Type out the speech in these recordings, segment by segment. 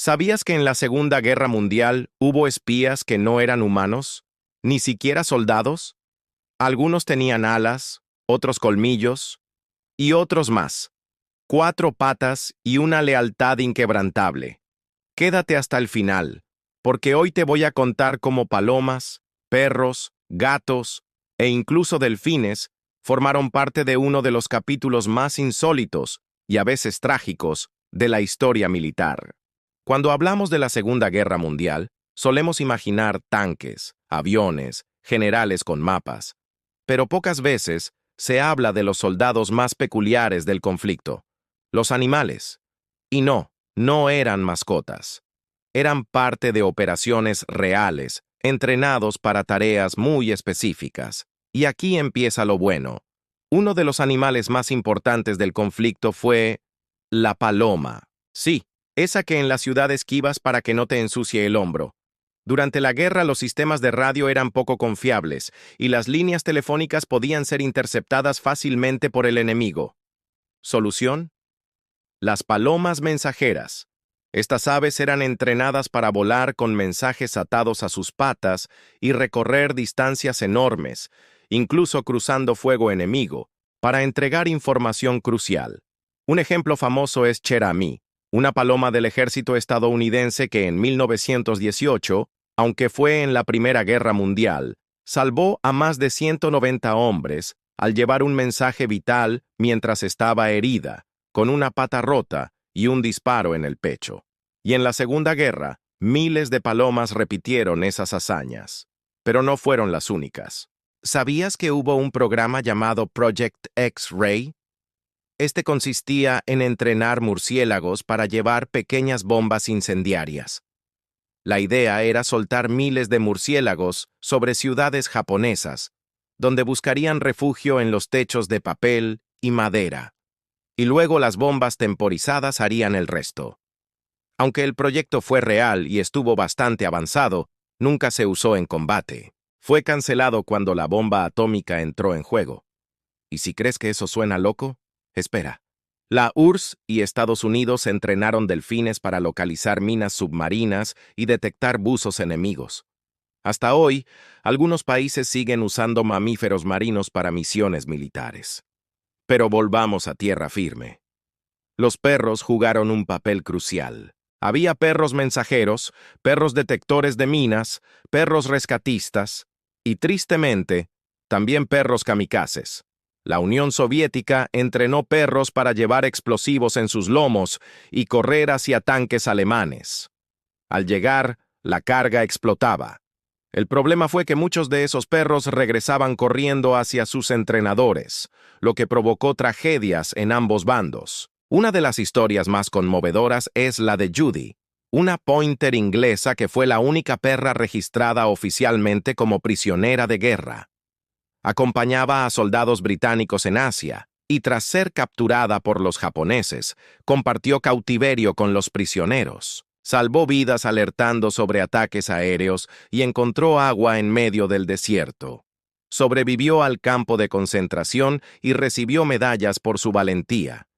¿Sabías que en la Segunda Guerra Mundial hubo espías que no eran humanos? ¿Ni siquiera soldados? Algunos tenían alas, otros colmillos, y otros más. 4 patas y una lealtad inquebrantable. Quédate hasta el final, porque hoy te voy a contar cómo palomas, perros, gatos e incluso delfines formaron parte de uno de los capítulos más insólitos y a veces trágicos de la historia militar. Cuando hablamos de la Segunda Guerra Mundial, solemos imaginar tanques, aviones, generales con mapas, pero pocas veces se habla de los soldados más peculiares del conflicto, los animales. Y no eran mascotas. Eran parte de operaciones reales, entrenados para tareas muy específicas. Y aquí empieza lo bueno. Uno de los animales más importantes del conflicto fue la paloma. Sí, esa que en la ciudad esquivas para que no te ensucie el hombro. Durante la guerra los sistemas de radio eran poco confiables y las líneas telefónicas podían ser interceptadas fácilmente por el enemigo. ¿Solución? Las palomas mensajeras. Estas aves eran entrenadas para volar con mensajes atados a sus patas y recorrer distancias enormes, incluso cruzando fuego enemigo, para entregar información crucial. Un ejemplo famoso es Cherami, una paloma del ejército estadounidense que en 1918, aunque fue en la Primera Guerra Mundial, salvó a más de 190 hombres al llevar un mensaje vital mientras estaba herida, con una pata rota y un disparo en el pecho. Y en la Segunda Guerra, miles de palomas repitieron esas hazañas. Pero no fueron las únicas. ¿Sabías que hubo un programa llamado Project X-Ray? Este consistía en entrenar murciélagos para llevar pequeñas bombas incendiarias. La idea era soltar miles de murciélagos sobre ciudades japonesas, donde buscarían refugio en los techos de papel y madera. Y luego las bombas temporizadas harían el resto. Aunque el proyecto fue real y estuvo bastante avanzado, nunca se usó en combate. Fue cancelado cuando la bomba atómica entró en juego. ¿Y si crees que eso suena loco? Espera. La URSS y Estados Unidos entrenaron delfines para localizar minas submarinas y detectar buzos enemigos. Hasta hoy, algunos países siguen usando mamíferos marinos para misiones militares. Pero volvamos a tierra firme. Los perros jugaron un papel crucial. Había perros mensajeros, perros detectores de minas, perros rescatistas y, tristemente, también perros kamikazes. La Unión Soviética entrenó perros para llevar explosivos en sus lomos y correr hacia tanques alemanes. Al llegar, la carga explotaba. El problema fue que muchos de esos perros regresaban corriendo hacia sus entrenadores, lo que provocó tragedias en ambos bandos. Una de las historias más conmovedoras es la de Judy, una pointer inglesa que fue la única perra registrada oficialmente como prisionera de guerra. Acompañaba a soldados británicos en Asia y tras ser capturada por los japoneses, compartió cautiverio con los prisioneros. Salvó vidas alertando sobre ataques aéreos y encontró agua en medio del desierto. Sobrevivió al campo de concentración y recibió medallas por su valentía.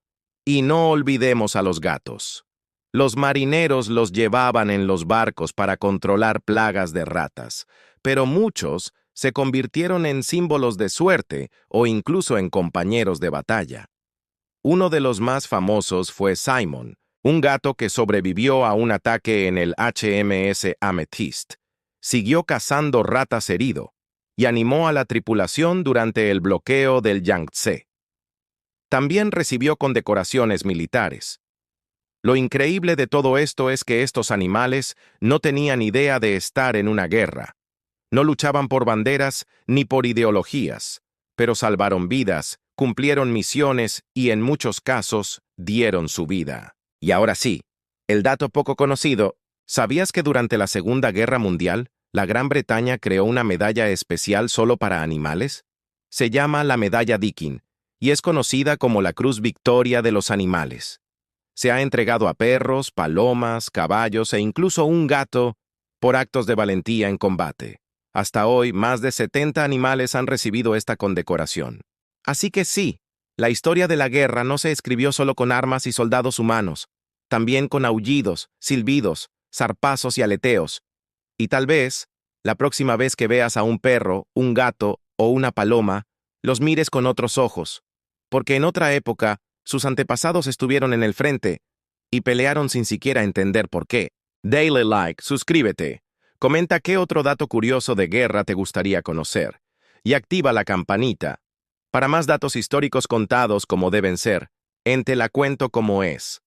Y no olvidemos a los gatos. Los marineros los llevaban en los barcos para controlar plagas de ratas, pero muchos se convirtieron en símbolos de suerte o incluso en compañeros de batalla. Uno de los más famosos fue Simon, un gato que sobrevivió a un ataque en el HMS Amethyst. Siguió cazando ratas herido y animó a la tripulación durante el bloqueo del Yangtze. También recibió condecoraciones militares. Lo increíble de todo esto es que estos animales no tenían idea de estar en una guerra. No luchaban por banderas ni por ideologías, pero salvaron vidas, cumplieron misiones y en muchos casos dieron su vida. Y ahora sí, el dato poco conocido, ¿sabías que durante la Segunda Guerra Mundial, la Gran Bretaña creó una medalla especial solo para animales? Se llama la Medalla Deakin y es conocida como la Cruz Victoria de los Animales. Se ha entregado a perros, palomas, caballos e incluso un gato por actos de valentía en combate. Hasta hoy, más de 70 animales han recibido esta condecoración. Así que sí, la historia de la guerra no se escribió solo con armas y soldados humanos. también con aullidos, silbidos, zarpazos y aleteos. Y tal vez, la próxima vez que veas a un perro, un gato o una paloma, los mires con otros ojos, porque en otra época sus antepasados estuvieron en el frente y pelearon sin siquiera entender por qué. Dale like, suscríbete, comenta qué otro dato curioso de guerra te gustaría conocer y activa la campanita. Para más datos históricos contados como deben ser, en Te la cuento como es.